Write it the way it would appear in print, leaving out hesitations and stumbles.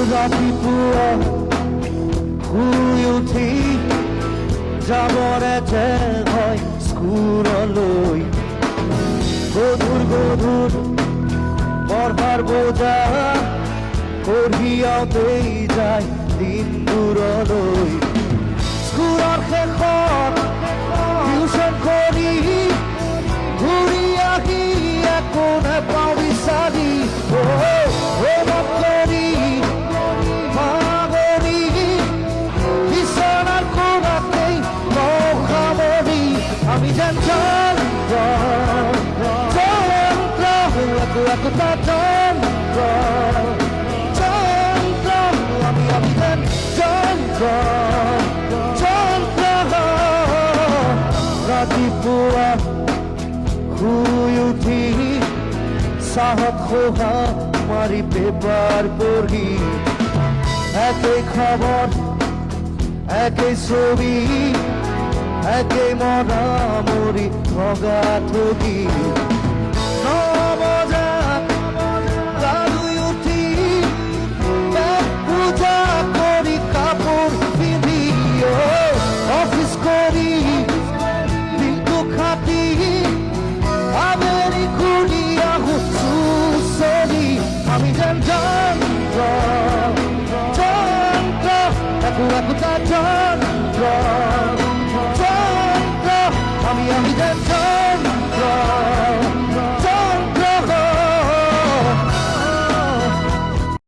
ৰাতিপুৱা শুই উঠি যাবৰে যেন হয় স্কুললৈ গধুৰ গধুৰ পঢ়াৰ বোজা কঢ়িয়াওঁতেই যায় দিনবোৰলৈ স্কুলৰ শেষত টিউচন কৰি ঘূৰি আহি একো নেপাওঁ বিচাৰি হোমৱৰ্ক কৰি মাগৰি বিচনাৰ কোণতেই মখামৰি আমি যেন যন্ত্ৰ একোটা যন্ত্ৰ আমি যেন যন্ত্ৰ ৰাতিপুৱা শুই উঠি চাহত খোহা মাৰি পেপাৰ পঢ়ি একেই খবৰ একেই ছবি একেই মৰামৰি ভগা ঠগি নবজাত গা ধুই উঠি পেট পূজা কৰি কাপোৰ পিন্ধি অফিচ কৰি দিনটো খাটি আবেলি ঘূৰি আহোঁ চুচৰি আমি যেন যন্ত্ৰ একোটা যন্ত্ৰ আমি যেন